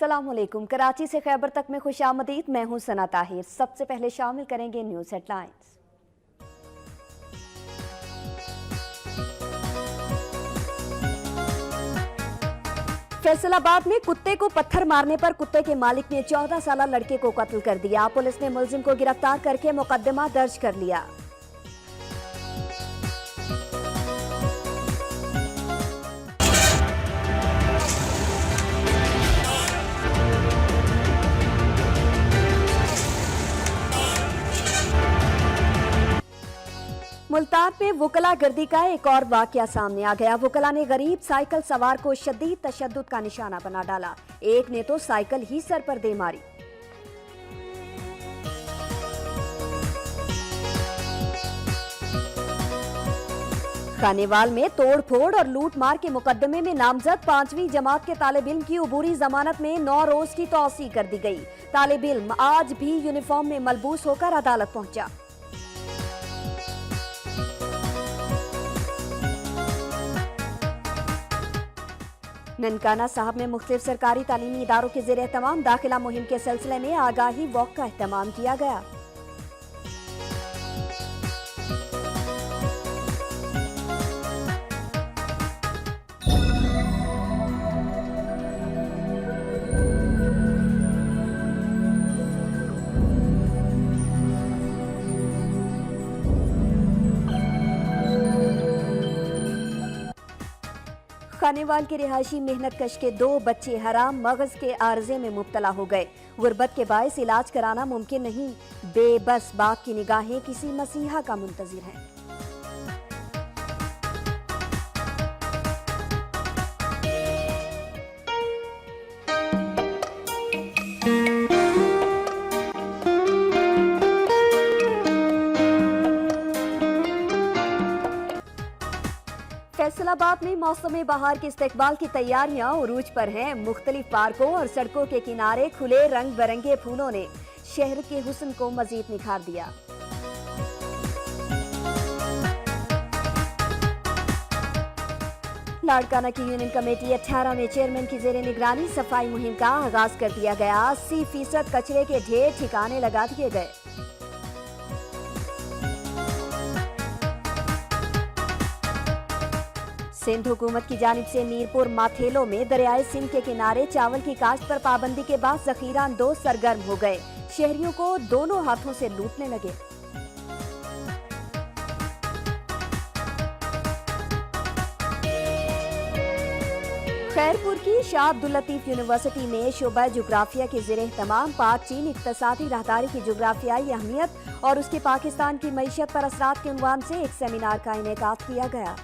अस्सलाम वालेकुम। कराची से खैबर तक में खुशामदीद। मैं हूं सना ताहिर। सबसे पहले शामिल करेंगे न्यूज़ हेडलाइंस। फैसलाबाद में कुत्ते को पत्थर मारने पर कुत्ते के मालिक ने 14 साल लड़के को कत्ल कर दिया। पुलिस ने मुलजिम को गिरफ्तार करके मुकदमा दर्ज कर लिया। मुल्तान में वुकला गर्दी का एक और वाकया सामने आ गया। वुकला ने गरीब साइकिल सवार को शदीद तशद्दुद का निशाना बना डाला। एक ने तो साइकिल ही सर पर दे मारी। खानेवाल में तोड़ फोड़ और लूट मार के मुकदमे में नामजद 5वीं जमात के तालिब इल्म की उबूरी जमानत में 9 रोज की तौसी कर दी गई। तालिब इल्म आज भी यूनिफॉर्म में मलबूस होकर अदालत पहुंचा। ननकाना साहब में मुख्तलिफ सरकारी तालीमी इदारों के ज़ेर एहतमाम दाखिला मुहिम के सिलसिले में आगाही वॉक का एहतमाम किया गया। खानेवाल के रिहायशी मेहनत कश के 2 बच्चे हराम मगज के आर्जे में मुब्तला हो गए। गुर्बत के बायस इलाज कराना मुमकिन नहीं। बेबस बाप की निगाहें किसी मसीहा का मुंतजिर हैं। फैसलाबाद में मौसम बहार के इस्तेकबाल की तैयारियां उरूज पर हैं। मुख्तलिफ पार्कों और सड़कों के किनारे खुले रंग बिरंगे फूलों ने शहर के हुस्न को मजीद निखार दिया। लाड़काना की यूनियन कमेटी 18 में चेयरमैन की जेर निगरानी सफाई मुहिम का आगाज कर दिया गया। 80% कचरे के ढेर ठिकाने लगा दिए गए। सिंध हुकूमत की जानिब से मीरपुर माथेलो में दरियाए सिंध के किनारे चावल की काश्त पर पाबंदी के बाद जखीरा अंदोज सरगर्म हो गए। शहरियों को दोनों हाथों से लूटने लगे। खैरपुर की शाह अब्दुल लतीफ यूनिवर्सिटी में शोबा जोग्राफिया के ज़ेर एहतमाम पाक चीन इक्तसादी राहदारी की जोग्राफियाई अहमियत और उसके पाकिस्तान की मईशत पर असरात के उन्वान से एक सेमिनार का इनेकाद किया गया।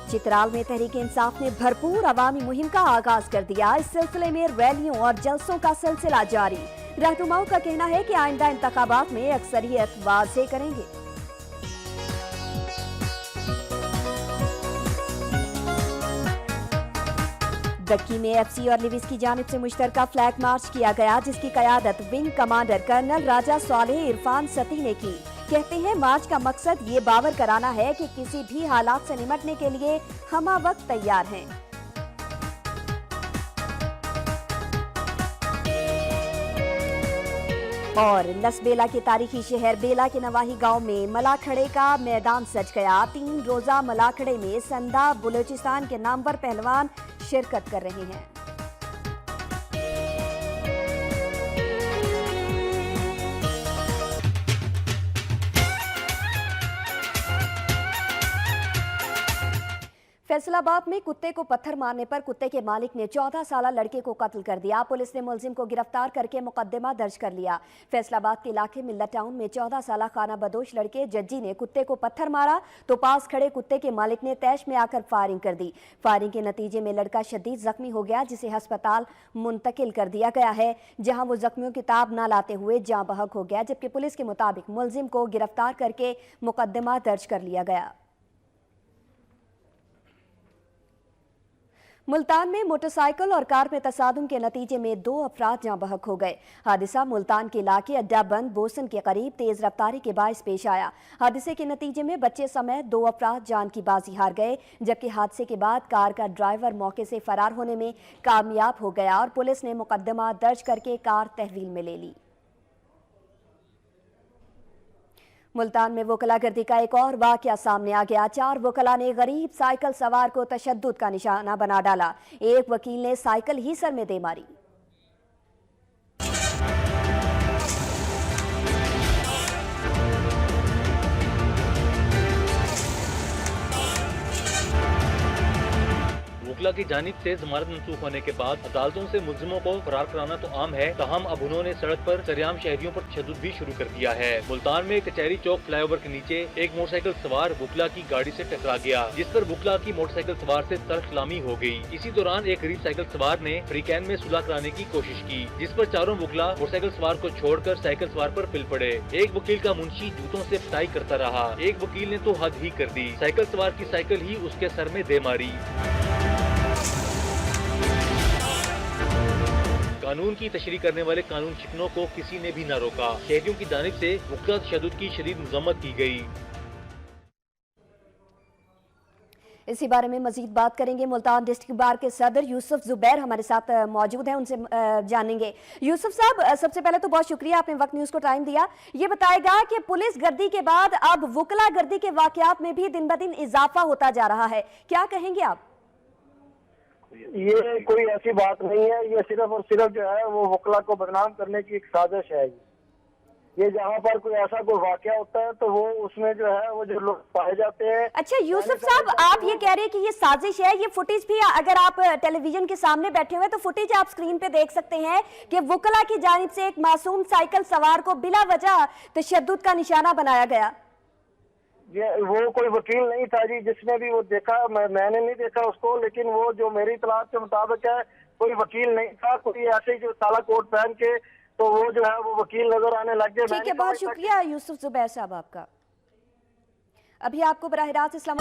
चित्राल में तहरीक इंसाफ ने भरपूर अवामी मुहिम का आगाज कर दिया। इस सिलसिले में रैलियों और जलसों का सिलसिला जारी। रहनुमाओं का कहना है कि आइंदा इंतखाबात में अक्सरियत वाज़े करेंगे। दक्की में एफसी और लिविस की जानिब से मुश्तरका फ्लैग मार्च किया गया, जिसकी क़यादत विंग कमांडर कर्नल राजा स्वालेह इरफान सती ने की। कहते हैं मार्च का मकसद ये बावर कराना है कि किसी भी हालात से निमटने के लिए हम वक्त तैयार हैं। और लसबेला के तारीखी शहर बेला के नवाही गांव में मलाखड़े का मैदान सज गया। 3 रोजा मलाखड़े में संदा बलूचिस्तान के नामवर पहलवान शिरकत कर रहे हैं। फैसलाबाद में कुत्ते को पत्थर मारने पर कुत्ते के मालिक ने 14 साल लड़के को कत्ल कर दिया। पुलिस ने मुलजिम को गिरफ्तार करके मुकदमा दर्ज कर लिया। फैसलाबाद के इलाके मिल्लत टाउन में 14 साल खाना बदोश लड़के जज्जी ने कुत्ते को पत्थर मारा तो पास खड़े कुत्ते के मालिक ने तैश में आकर फायरिंग कर दी। फायरिंग के नतीजे में लड़का शदीद जख्मी हो गया, जिसे अस्पताल मुंतकिल कर दिया गया है, जहां वो जख्मियों की ताब न लाते हुए जाँ बहक हो गया। जबकि पुलिस के मुताबिक मुलजिम को गिरफ्तार करके मुकदमा दर्ज कर लिया गया। मुल्तान में मोटरसाइकिल और कार में तसादुम के नतीजे में 2 अफराद जाँ बहक हो गए। हादसा मुल्तान के इलाके अड्डा बंद बोसन के करीब तेज रफ्तारी के बायस पेश आया। हादसे के नतीजे में बच्चे समेत 2 अफराद जान की बाजी हार गए, जबकि हादसे के बाद कार का ड्राइवर मौके से फरार होने में कामयाब हो गया और पुलिस ने मुकदमा दर्ज करके कार तहवील में ले ली। मुल्तान में वकलागर्दी का एक और वाकया सामने आ गया। 4 वकला ने गरीब साइकिल सवार को तशद्दुद का निशाना बना डाला। एक वकील ने साइकिल ही सर में दे मारी। वकला की जानिब से जमानत मंसूख होने के बाद अदालतों से मुल्जिमों को फरार कराना तो आम है, ताहम अब उन्होंने सड़क पर सरेआम शहरियों पर तशद्दुद भी शुरू कर दिया है। मुल्तान में कचहरी चौक फ्लाईओवर के नीचे एक मोटरसाइकिल सवार वकला की गाड़ी से टकरा गया, जिस पर वकला की मोटरसाइकिल सवार से तरफलामी हो गई। इसी दौरान एक गरीब साइकिल सवार ने फ्रीकैन में सुलह कराने की कोशिश की, जिस पर चारों वकला मोटरसाइकिल सवार को छोड़कर साइकिल सवार पर पिल पड़े। एक वकील का मुंशी जूतों से पिटाई करता रहा। एक वकील ने तो हद ही कर दी, साइकिल सवार की साइकिल ही उसके सर में दे मारी। कानून की तशरीह करने वाले कानून शिकनों को किसी ने भी न रोका। शहरियों की जानिब से वकला तशद्दुद की शदीद मज़म्मत की गई। इसी बारे में मजीद बात करेंगे। मुल्तान डिस्ट्रिक्ट बार के सदर यूसुफ जुबैर हमारे साथ मौजूद हैं, उनसे जानेंगे। यूसुफ साहब, सबसे पहले तो बहुत शुक्रिया, आपने वक्त न्यूज़ को टाइम दिया। ये बताएगा कि पुलिस गर्दी के बाद अब वकला गर्दी के वाकयात में भी दिन ब दिन इजाफा होता जा रहा है, क्या कहेंगे आप? ये कोई ऐसी बात नहीं है, ये सिर्फ और सिर्फ जो है वो वकला को बदनाम करने की एक साजिश है। ये जहाँ पर कोई ऐसा कोई वाकया होता है तो वो उसमें जो है वो जो लोग पाए जाते हैं। अच्छा यूसुफ साहब, आप ये कह रहे हैं कि ये साजिश है, ये फुटेज भी अगर आप टेलीविजन के सामने बैठे हुए तो फुटेज आप स्क्रीन पे देख सकते हैं कि वकला की जानिब से एक मासूम साइकिल सवार को बिला वजह तशद्दुद का निशाना बनाया गया। ये वो कोई वकील नहीं था जी जिसने भी वो देखा, मैंने नहीं देखा उसको, लेकिन वो जो मेरी इत्तलात के मुताबिक है कोई वकील नहीं था, कोई ऐसे जो काला कोट पहन के तो वो जो है वो वकील नजर आने लग गए। ठीक है, बहुत शुक्रिया यूसुफ जुबैर साहब आपका। अभी आपको बराह रास्त इस्लाम